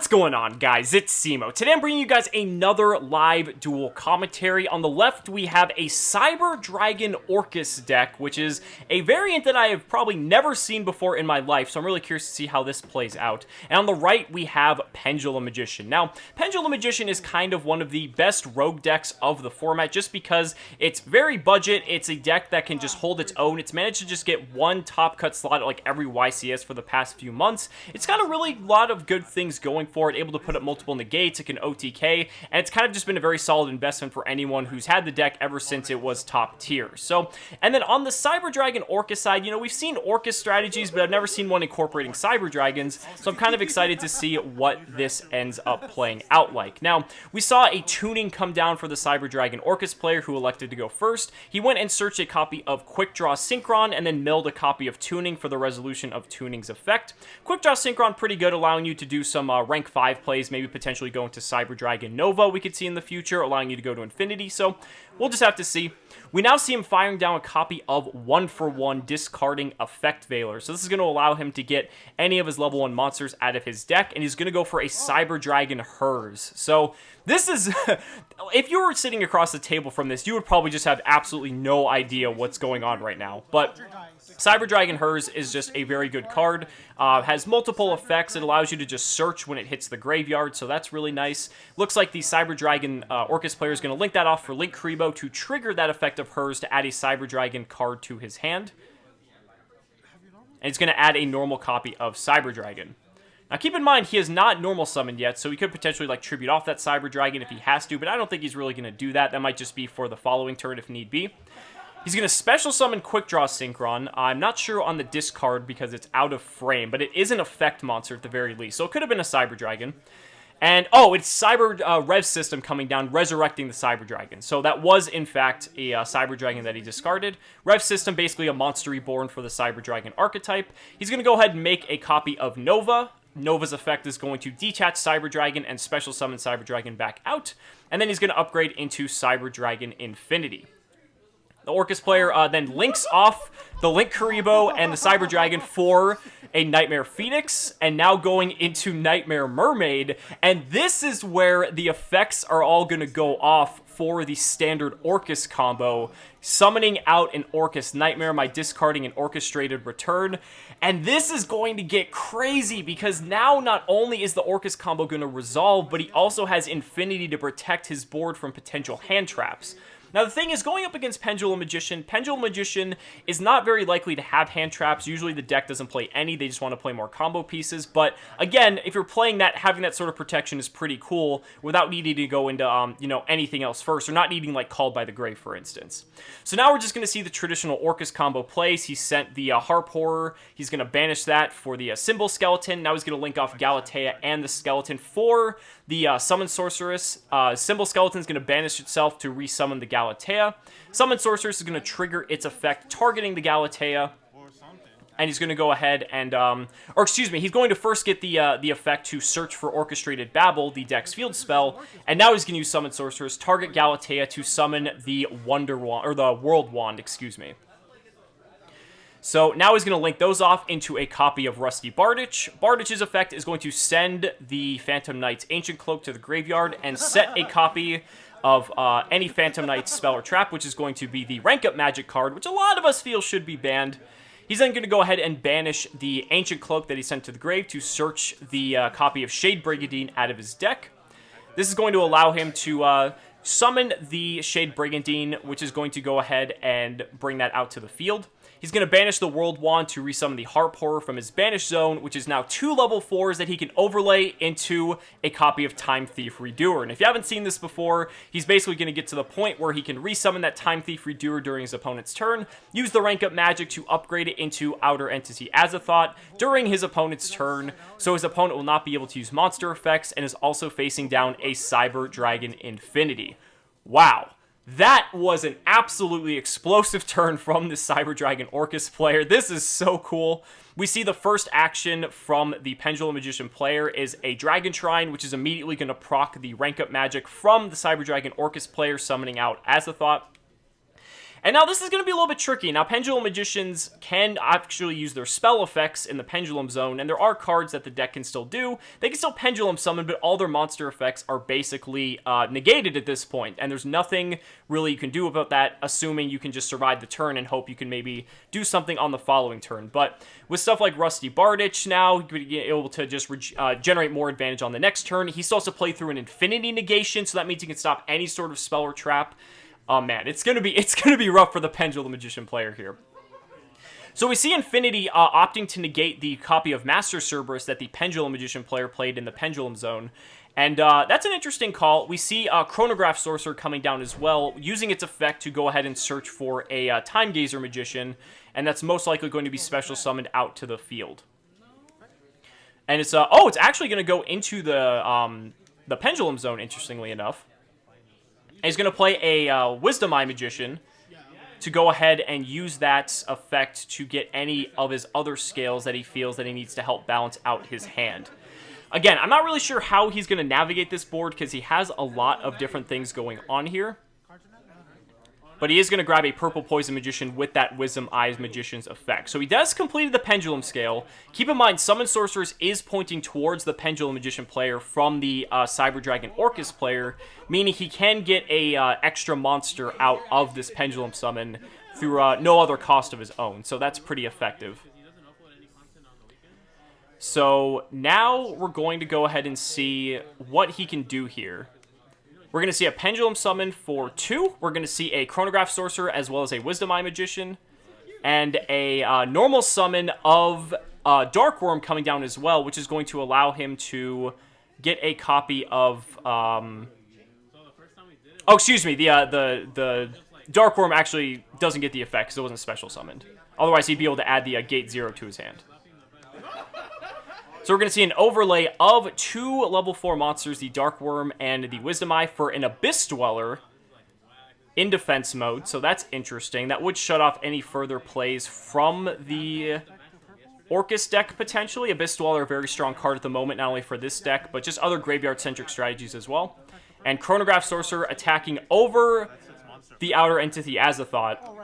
What's going on, guys? It's Cimo. Today I'm bringing you guys another live duel commentary. On the left, we have a Cyber Dragon Orcust deck, which is a variant that I have probably never seen before in my life, so I'm really curious to see how this plays out. And on the right, we have Pendulum Magician. Now, Pendulum Magician is kind of one of the best rogue decks of the format, just because it's very budget. It's a deck that can just hold its own. It's managed to just get one top cut slot at like every YCS for the past few months. It's got a really lot of good things going for it, able to put up multiple negates, it can OTK, and it's kind of just been a very solid investment for anyone who's had the deck ever since it was top tier. So, and then on the Cyber Dragon Orcust side, you know, we've seen Orcust strategies, but I've never seen one incorporating Cyber Dragons, so I'm kind of excited to see what this ends up playing out like. Now, we saw a tuning come down for the Cyber Dragon Orcust player who elected to go first. He went and searched a copy of Quick Draw Synchron, and then milled a copy of Tuning for the resolution of Tuning's effect. Quick Draw Synchron, pretty good, allowing you to do some rank 5 plays, maybe potentially go into Cyber Dragon Nova we could see in the future, allowing you to go to Infinity, so we'll just have to see. We now see him firing down a copy of 1-for-1 discarding Effect Veiler, so this is going to allow him to get any of his level 1 monsters out of his deck, and he's going to go for a Cyber Dragon Hers. So this is, if you were sitting across the table from this, you would probably just have absolutely no idea what's going on right now, but Cyber Dragon Hers is just a very good card. Has multiple effects. It allows you to just search when it hits the graveyard, so that's really nice. Looks like the Cyber Dragon Orcust player is going to link that off for Link Kuriboh to trigger that effect of Hers to add a Cyber Dragon card to his hand. And he's going to add a normal copy of Cyber Dragon. Now, keep in mind, he has not normal summoned yet, so he could potentially, like, tribute off that Cyber Dragon if he has to, but I don't think he's really going to do that. That might just be for the following turn if need be. He's going to special summon Quick Draw Synchron. I'm not sure on the discard because it's out of frame, but it is an effect monster at the very least, so it could have been a Cyber Dragon. And, oh, it's Cyber Rev System coming down, resurrecting the Cyber Dragon. So that was, in fact, a Cyber Dragon that he discarded. Rev System, basically a monster reborn for the Cyber Dragon archetype. He's going to go ahead and make a copy of Nova. Nova's effect is going to detach Cyber Dragon and special summon Cyber Dragon back out. And then he's going to upgrade into Cyber Dragon Infinity. The Orcust player then links off the Link Kuriboh and the Cyber Dragon for a Nightmare Phoenix, and now going into Nightmare Mermaid, and this is where the effects are all going to go off for the standard Orcust combo, summoning out an Orcust Nightmare by discarding an Orchestrated Return, and this is going to get crazy, because now not only is the Orcust combo going to resolve, but he also has Infinity to protect his board from potential hand traps. Now, the thing is, going up against Pendulum Magician is not very likely to have hand traps. Usually the deck doesn't play any, they just want to play more combo pieces. But again, if you're playing that, having that sort of protection is pretty cool without needing to go into, you know, anything else first, or not needing, like, Called by the Grave, for instance. So now we're just going to see the traditional Orcust combo plays. He sent the Harp Horror. He's going to banish that for the Symbol Skeleton. Now he's going to link off Galatea and the Skeleton for the Summon Sorceress. Symbol Skeleton is going to banish itself to resummon the Galatea. Summon Sorceress is going to trigger its effect targeting the Galatea. And he's going to go ahead and, or excuse me, he's going to first get the effect to search for Orchestrated Babble, the deck's field spell, and now he's going to use Summon Sorceress, target Galatea to summon the Wonder Wand, or the World Wand, excuse me. So now he's going to link those off into a copy of Rusty Bardich. Bardich's effect is going to send the Phantom Knight's Ancient Cloak to the graveyard and set a copy of any Phantom Knight's spell or trap, which is going to be the Rank Up Magic card, which a lot of us feel should be banned. He's then going to go ahead and banish the Ancient Cloak that he sent to the grave to search the copy of Shade Brigandine out of his deck. This is going to allow him to summon the Shade Brigandine, which is going to go ahead and bring that out to the field. He's going to banish the World Wand to resummon the Harp Horror from his Banish Zone, which is now 2 level 4s that he can overlay into a copy of Time Thief Redoer. And if you haven't seen this before, he's basically going to get to the point where he can resummon that Time Thief Redoer during his opponent's turn, use the Rank Up Magic to upgrade it into Outer Entity Azathoth during his opponent's turn, so his opponent will not be able to use monster effects, and is also facing down a Cyber Dragon Infinity. Wow. That was an absolutely explosive turn from the Cyber Dragon Orcust player. This is so cool. We see the first action from the Pendulum Magician player is a Dragon Shrine, which is immediately going to proc the Rank Up Magic from the Cyber Dragon Orcust player, summoning out Azathoth. And now this is going to be a little bit tricky. Now, Pendulum Magicians can actually use their spell effects in the Pendulum Zone, and there are cards that the deck can still do. They can still Pendulum Summon, but all their monster effects are basically negated at this point, and there's nothing really you can do about that, assuming you can just survive the turn and hope you can maybe do something on the following turn. But with stuff like Rusty Bardich now, you could be able to just generate more advantage on the next turn. He still has to play through an Infinity Negation, so that means he can stop any sort of spell or trap. Oh man, it's gonna be rough for the Pendulum Magician player here. So we see Infinity opting to negate the copy of Master Cerberus that the Pendulum Magician player played in the Pendulum Zone. And that's an interesting call. We see Chronograph Sorcerer coming down as well, using its effect to go ahead and search for a Time Gazer Magician, and that's most likely going to be special summoned out to the field. And it's it's actually going to go into the Pendulum Zone, interestingly enough. And he's going to play a Wisdom Eye Magician to go ahead and use that effect to get any of his other scales that he feels that he needs to help balance out his hand. Again, I'm not really sure how he's going to navigate this board because he has a lot of different things going on here. But he is going to grab a Purple Poison Magician with that Wisdom Eyes Magician's effect. So he does complete the Pendulum Scale. Keep in mind, Summon Sorceress is pointing towards the Pendulum Magician player from the Cyber Dragon Orcust player, meaning he can get a extra monster out of this Pendulum Summon through no other cost of his own. So that's pretty effective. So now we're going to go ahead and see what he can do here. We're going to see a Pendulum Summon for 2. We're going to see a Chronograph Sorcerer as well as a Wisdom Eye Magician. And a normal summon of Dark Worm coming down as well, which is going to allow him to get a copy of... Oh, excuse me. The Dark Worm actually doesn't get the effect because it wasn't special summoned. Otherwise, he'd be able to add the Gate 0 to his hand. So we're going to see an overlay of 2 level 4 monsters, the Dark Worm and the Wisdom Eye, for an Abyss Dweller in defense mode. So that's interesting. That would shut off any further plays from the Orcust deck, potentially. Abyss Dweller, a very strong card at the moment, not only for this deck, but just other graveyard-centric strategies as well. And Chronograph Sorcerer attacking over the Outer Entity Azathoth,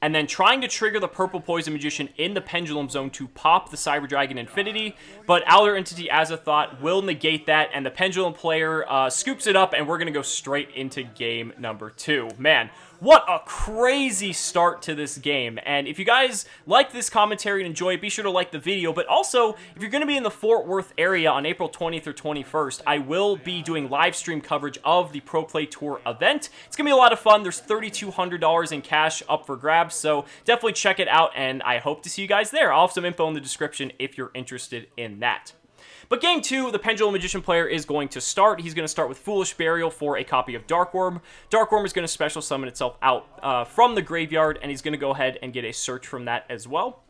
and then trying to trigger the Purple Poison Magician in the Pendulum Zone to pop the Cyber Dragon Infinity, but Outer Entity Azathoth will negate that, and the Pendulum player scoops it up, and we're going to go straight into game number 2. Man, what a crazy start to this game, and if you guys like this commentary and enjoy it, be sure to like the video, but also, if you're going to be in the Fort Worth area on April 20th or 21st, I will be doing live stream coverage of the Pro Play Tour event. It's going to be a lot of fun. There's $3,200 in cash up for grabs, so definitely check it out, and I hope to see you guys there. I'll have some info in the description if you're interested in that. But game 2, the Pendulum Magician player is going to start. He's going to start with Foolish Burial for a copy of Dark Worm. Dark Worm is going to special summon itself out from the graveyard, and he's going to go ahead and get a search from that as well.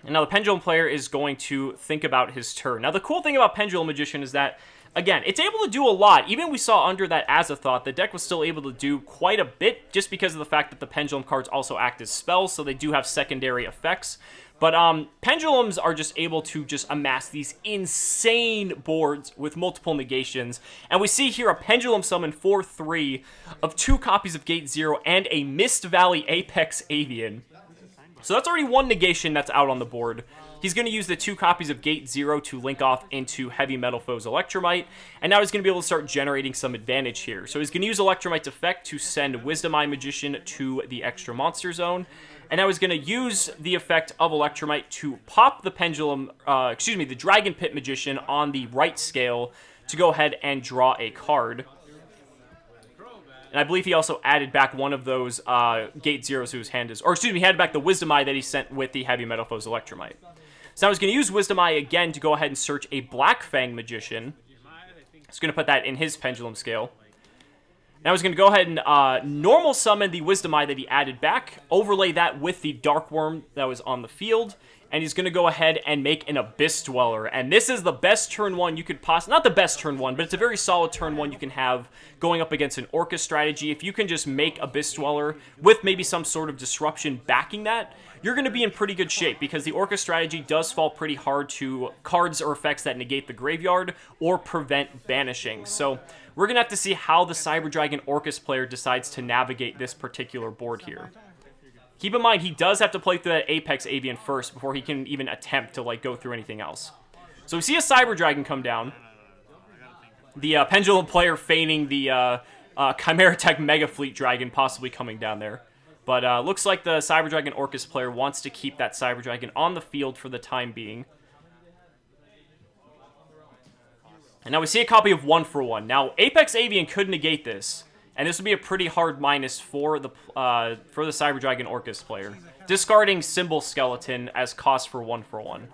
And now the Pendulum player is going to think about his turn. Now the cool thing about Pendulum Magician is that, again, it's able to do a lot. Even we saw under that Azathoth, the deck was still able to do quite a bit just because of the fact that the Pendulum cards also act as spells, so they do have secondary effects. But Pendulums are just able to just amass these insane boards with multiple negations. And we see here a Pendulum Summon for 3 of 2 copies of Gate 0 and a Mist Valley Apex Avian. So that's already 1 negation that's out on the board. He's going to use the 2 copies of Gate 0 to link off into Heavy Metal Foe's Electromite, and now he's going to be able to start generating some advantage here. So he's going to use Electromite's effect to send Wisdom Eye Magician to the extra monster zone, and now he's going to use the effect of Electromite to pop the the Dragon Pit Magician on the right scale to go ahead and draw a card. And I believe he also added back one of those Gate Zeros to his hand, he added back the Wisdom Eye that he sent with the Heavy Metal Foe's Electromite. So now he's going to use Wisdom Eye again to go ahead and search a Black Fang Magician. He's going to put that in his Pendulum Scale. Now he's going to go ahead and normal summon the Wisdom Eye that he added back, overlay that with the Dark Worm that was on the field, and he's going to go ahead and make an Abyss Dweller. And this is the best turn 1 you could possibly... Not the best turn 1, but it's a very solid turn 1 you can have going up against an Orcust strategy. If you can just make Abyss Dweller with maybe some sort of disruption backing that, you're going to be in pretty good shape because the Orcust strategy does fall pretty hard to cards or effects that negate the graveyard or prevent banishing. So we're going to have to see how the Cyber Dragon Orcust player decides to navigate this particular board here. Keep in mind, he does have to play through that Apex Avian first before he can even attempt to, like, go through anything else. So we see a Cyber Dragon come down. The Pendulum player feigning the Chimera Tech Mega Fleet Dragon possibly coming down there. But looks like the Cyber Dragon Orcust player wants to keep that Cyber Dragon on the field for the time being. And now we see a copy of 1-for-1. Now, Apex Avian could negate this, and this would be a pretty hard minus for the Cyber Dragon Orcust player, discarding Symbol Skeleton as cost for 1-for-1.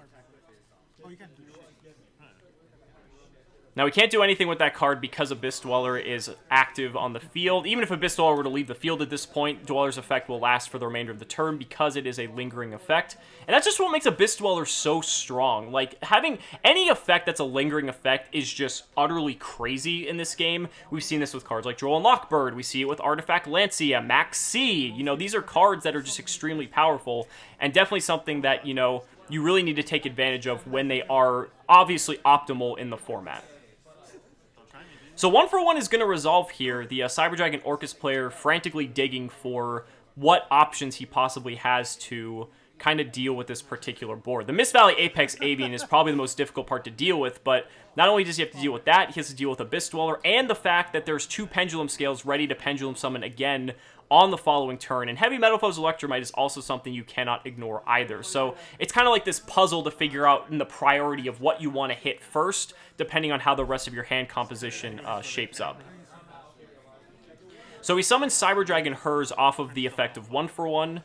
Now, we can't do anything with that card because Abyss Dweller is active on the field. Even if Abyss Dweller were to leave the field at this point, Dweller's effect will last for the remainder of the turn because it is a lingering effect. And that's just what makes Abyss Dweller so strong. Like, having any effect that's a lingering effect is just utterly crazy in this game. We've seen this with cards like Droll and Lockbird. We see it with Artifact Lancia, Max C. You know, these are cards that are just extremely powerful and definitely something that, you know, you really need to take advantage of when they are obviously optimal in the format. So 1-for-1 is going to resolve here. The Cyber Dragon Orcust player frantically digging for what options he possibly has to kind of deal with this particular board. The Mist Valley Apex Avian is probably the most difficult part to deal with, but not only does he have to deal with that, he has to deal with Abyss Dweller and the fact that there's 2 Pendulum Scales ready to Pendulum Summon again on the following turn. And Heavy Metal Foe's Electromite is also something you cannot ignore either. So it's kind of like this puzzle to figure out in the priority of what you want to hit first, depending on how the rest of your hand composition shapes up. So we summon Cyber Dragon Hers off of the effect of 1-for-1.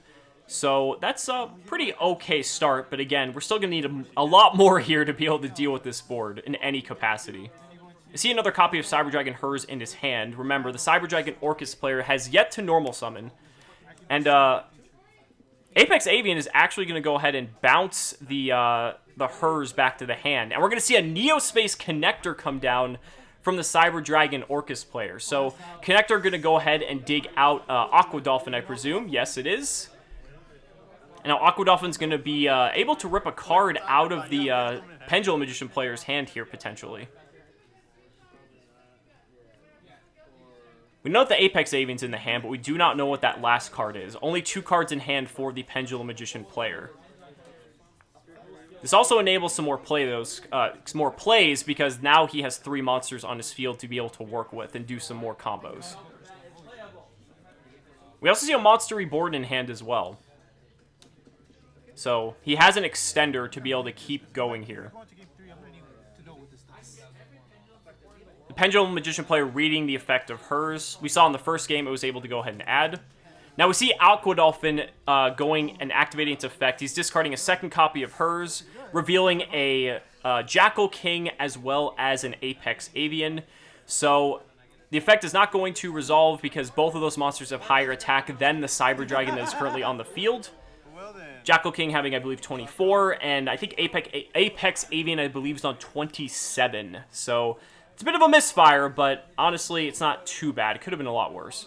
So that's a pretty okay start, but again, we're still going to need a lot more here to be able to deal with this board in any capacity. You see another copy of Cyber Dragon Hers in his hand. Remember, the Cyber Dragon Orcust player has yet to normal summon. And Apex Avian is actually going to go ahead and bounce the Hers back to the hand. And we're going to see a Neospace Connector come down from the Cyber Dragon Orcust player. So Connector going to go ahead and dig out Aqua Dolphin, I presume. Yes, it is. And now Aqua Dolphin's going to be able to rip a card out of the Pendulum Magician player's hand here, potentially. We know that the Apex Avian's in the hand, but we do not know what that last card is. Only 2 cards in hand for the Pendulum Magician player. This also enables some more plays because now he has 3 monsters on his field to be able to work with and do some more combos. We also see a Monster Reborn in hand as well. So he has an extender to be able to keep going here. The Pendulum Magician player reading the effect of Hers. We saw in the first game it was able to go ahead and add. Now we see Aqua Dolphin going and activating its effect. He's discarding a second copy of Hers, revealing a Jackal King as well as an Apex Avian. So the effect is not going to resolve because both of those monsters have higher attack than the Cyber Dragon that is currently on the field. Jackal King having, I believe, 24, and I think Apex Avian, I believe, is on 27. So it's a bit of a misfire, but honestly, it's not too bad. It could have been a lot worse.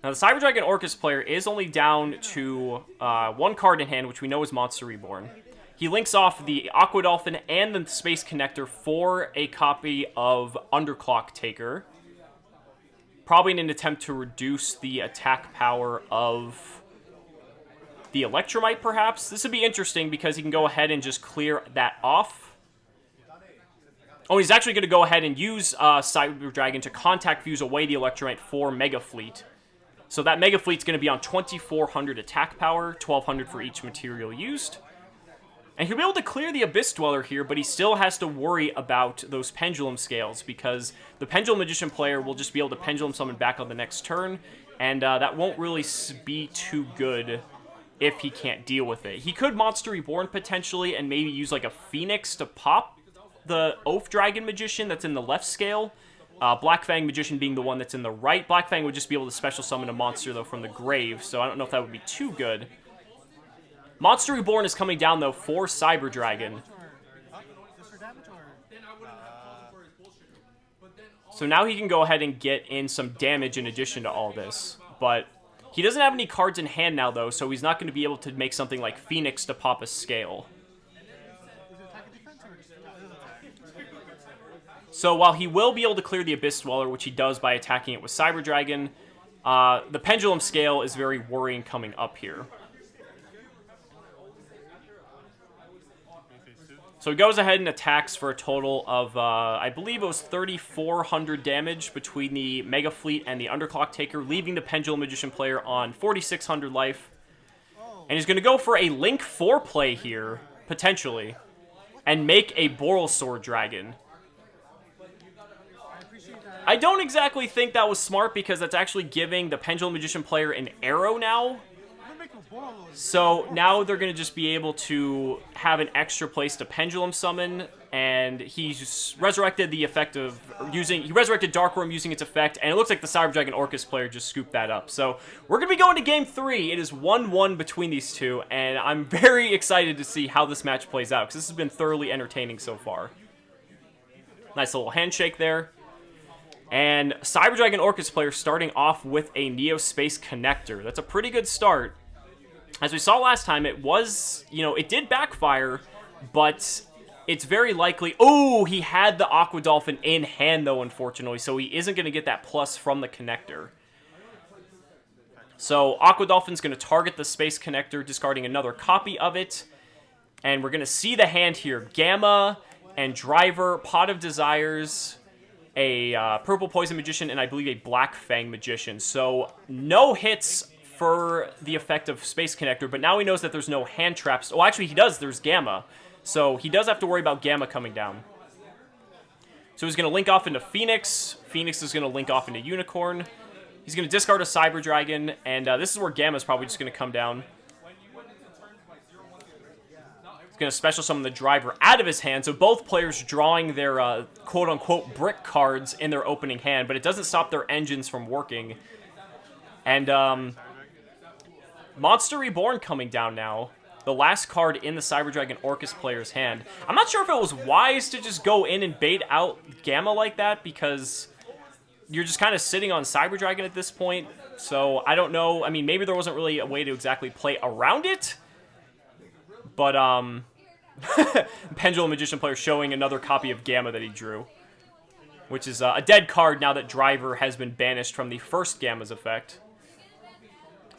Now, the Cyber Dragon Orcust player is only down to 1 card in hand, which we know is Monster Reborn. He links off the Aqua Dolphin and the Space Connector for a copy of Underclock Taker. Probably in an attempt to reduce the attack power of the Electromite, perhaps. This would be interesting because he can go ahead and just clear that off. Oh, he's actually going to go ahead and use Cyber Dragon to contact fuse away the Electromite for Mega Fleet. So that Mega Fleet's going to be on 2,400 attack power, 1,200 for each material used. And he'll be able to clear the Abyss Dweller here, but he still has to worry about those Pendulum Scales because the Pendulum Magician player will just be able to Pendulum Summon back on the next turn, and that won't really be too good if he can't deal with it. He could Monster Reborn potentially and maybe use like a Phoenix to pop the Oath Dragon Magician that's in the left scale. Black Fang Magician being the one that's in the right. Black Fang would just be able to special summon a monster, though, from the grave, so I don't know if that would be too good. Monster Reborn is coming down, though, for Cyber Dragon. So now he can go ahead and get in some damage in addition to all this. But he doesn't have any cards in hand now, though, so he's not going to be able to make something like Phoenix to pop a scale. So while he will be able to clear the Abyss Dweller, which he does by attacking it with Cyber Dragon, the Pendulum Scale is very worrying coming up here. So he goes ahead and attacks for a total of, I believe it was 3,400 damage between the Mega Fleet and the Underclock Taker, leaving the Pendulum Magician player on 4,600 life. And he's going to go for a Link 4 play here, potentially, and make a Borrelsword Dragon. I don't exactly think that was smart because that's actually giving the Pendulum Magician player an arrow now. So now they're going to just be able to have an extra place to Pendulum Summon, and he's resurrected the effect of he resurrected Dark Worm using its effect, and it looks like the Cyber Dragon Orcust player just scooped that up. So we're going to be going to Game 3. It is 1-1 between these two, and I'm very excited to see how this match plays out, because this has been thoroughly entertaining so far. Nice little handshake there. And Cyber Dragon Orcust player starting off with a Neo Space Connector. That's a pretty good start. As we saw last time, it was, it did backfire, but it's very likely... Oh, he had the Aqua Dolphin in hand, though, unfortunately, so he isn't going to get that plus from the connector. So Aqua Dolphin's going to target the Space Connector, discarding another copy of it. And we're going to see the hand here. Gamma and Driver, Pot of Desires, a Purple Poison Magician, and I believe a Black Fang Magician. So no hits for the effect of Space Connector, but now he knows that there's no hand traps. Oh, actually, he does. There's Gamma. So he does have to worry about Gamma coming down. So he's going to link off into Phoenix. Phoenix is going to link off into Unicorn. He's going to discard a Cyber Dragon, and this is where Gamma's probably just going to come down. He's going to special summon the Driver out of his hand, so both players drawing their quote-unquote brick cards in their opening hand, but it doesn't stop their engines from working. And Monster Reborn coming down now. The last card in the Cyber Dragon Orcust player's hand. I'm not sure if it was wise to just go in and bait out Gamma like that, because you're just kind of sitting on Cyber Dragon at this point. So I don't know. I mean, maybe there wasn't really a way to exactly play around it. But, Pendulum Magician player showing another copy of Gamma that he drew. Which is a dead card now that Driver has been banished from the first Gamma's effect.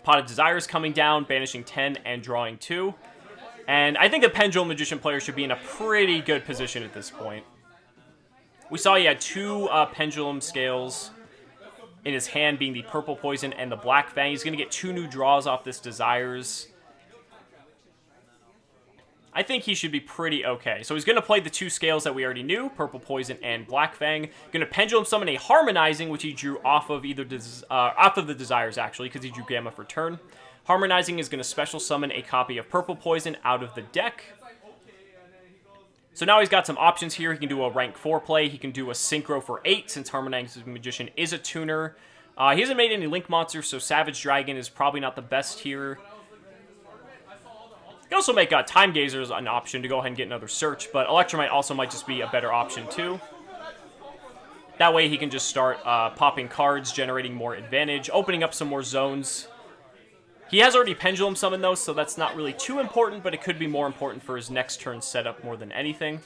Pot of Desires coming down, banishing 10 and drawing 2. And I think the Pendulum Magician player should be in a pretty good position at this point. We saw he had two Pendulum Scales in his hand, being the Purple Poison and the Black Fang. He's going to get 2 new draws off this Desires. I think he should be pretty okay. So he's going to play the 2 scales that we already knew, Purple Poison and Black Fang. Going to Pendulum Summon a Harmonizing, which he drew off of off of the Desires, actually, because he drew Gamma for turn. Harmonizing is going to special summon a copy of Purple Poison out of the deck. So now he's got some options here. He can do a rank 4 play. He can do a Synchro for 8, since Harmonizing Magician is a tuner. He hasn't made any Link monsters, so Savage Dragon is probably not the best here. You can also make Time Gazers an option to go ahead and get another search, but Electromite also might just be a better option too. That way he can just start popping cards, generating more advantage, opening up some more zones. He has already Pendulum Summoned though, so that's not really too important, but it could be more important for his next turn setup more than anything.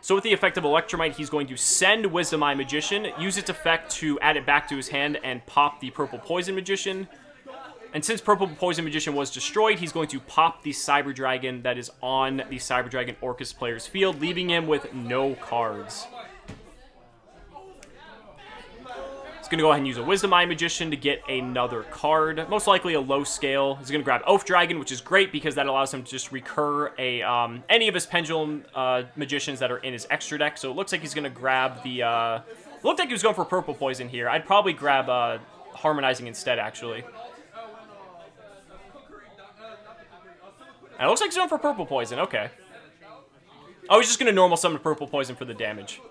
So with the effect of Electromite, he's going to send Wisdom Eye Magician, use its effect to add it back to his hand, and pop the Purple Poison Magician. And since Purple Poison Magician was destroyed, he's going to pop the Cyber Dragon that is on the Cyber Dragon Orcust player's field, leaving him with no cards. He's going to go ahead and use a Wisdom Eye Magician to get another card, most likely a low scale. He's going to grab Oath Dragon, which is great because that allows him to just recur any of his Pendulum Magicians that are in his extra deck. So it looks like he's going to grab the... looked like he was going for Purple Poison here. I'd probably grab Harmonizing instead, actually. And it looks like he's going for Purple Poison. Okay. Oh, he's just going to normal summon Purple Poison for the damage.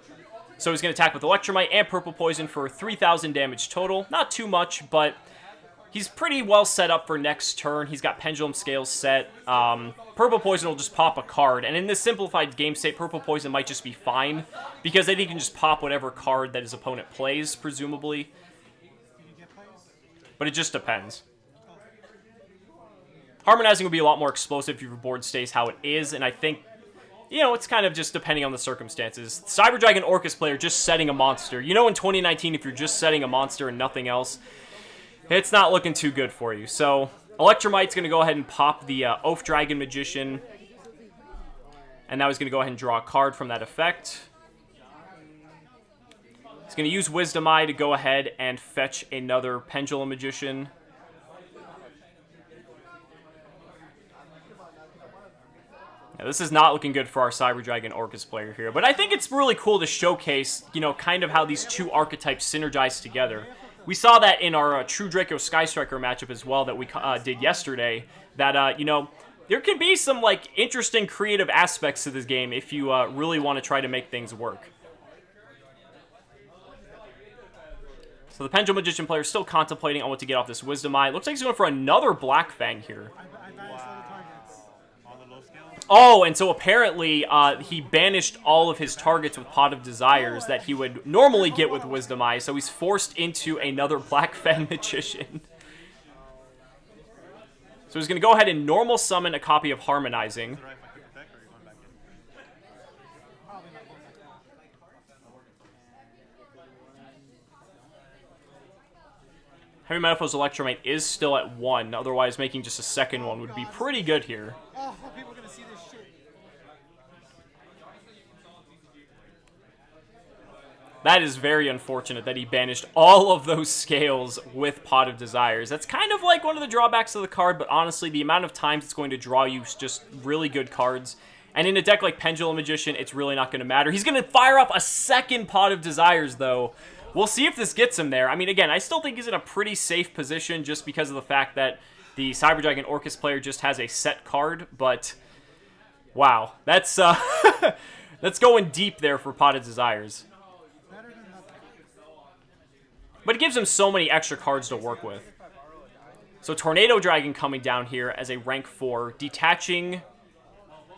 So he's going to attack with Electromite and Purple Poison for 3,000 damage total. Not too much, but he's pretty well set up for next turn. He's got Pendulum Scales set. Purple Poison will just pop a card. And in this simplified game state, Purple Poison might just be fine, because then he can just pop whatever card that his opponent plays, presumably. But it just depends. Harmonizing will be a lot more explosive if your board stays how it is, and I think you know, it's kind of just depending on the circumstances. Cyber Dragon Orcust player just setting a monster. You know, in 2019, if you're just setting a monster and nothing else, it's not looking too good for you. So Electromite's going to go ahead and pop the Oaf Dragon Magician. And now he's going to go ahead and draw a card from that effect. He's going to use Wisdom Eye to go ahead and fetch another Pendulum Magician. Now, this is not looking good for our Cyber Dragon Orcust player here, but I think it's really cool to showcase, you know, kind of how these two archetypes synergize together. We saw that in our True Draco Sky Striker matchup as well that we did yesterday, that, you know, there can be some, like, interesting creative aspects to this game if you really want to try to make things work. So the Pendulum Magician player is still contemplating on what to get off this Wisdom Eye. Looks like he's going for another Black Fang here. Oh, and so apparently he banished all of his targets with Pot of Desires that he would normally get with Wisdom Eye, so he's forced into another Black Fang Magician. So he's going to go ahead and normal summon a copy of Harmonizing. Heavy Metalfoes Electromite is still at 1, otherwise making just a second one would be pretty good here. Oh, people are gonna see this shit. That is very unfortunate that he banished all of those scales with Pot of Desires. That's kind of like one of the drawbacks of the card, but honestly, the amount of times it's going to draw you just really good cards. And in a deck like Pendulum Magician, it's really not going to matter. He's going to fire up a second Pot of Desires, though. We'll see if this gets him there. I mean, again, I still think he's in a pretty safe position just because of the fact that the Cyber Dragon Orcust player just has a set card, but wow, that's that's going deep there for Pot of Desires. But it gives him so many extra cards to work with. So Tornado Dragon coming down here as a rank 4, detaching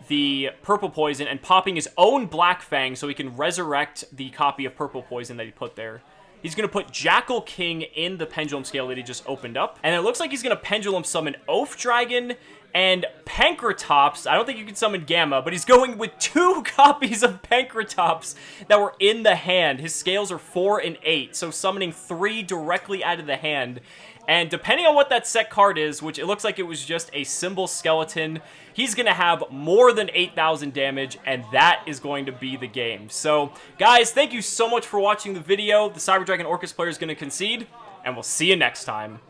the Purple Poison and popping his own Black Fang so he can resurrect the copy of Purple Poison that he put there. He's going to put Jackal King in the Pendulum Scale that he just opened up. And it looks like he's going to Pendulum summon Oaf Dragon and Pankratops. I don't think you can summon Gamma, but he's going with 2 copies of Pankratops that were in the hand. His scales are 4 and 8, so summoning 3 directly out of the hand. And depending on what that set card is, which it looks like it was just a Symbol Skeleton, he's going to have more than 8,000 damage, and that is going to be the game. So, guys, thank you so much for watching the video. The Cyber Dragon Orcust player is going to concede, and we'll see you next time.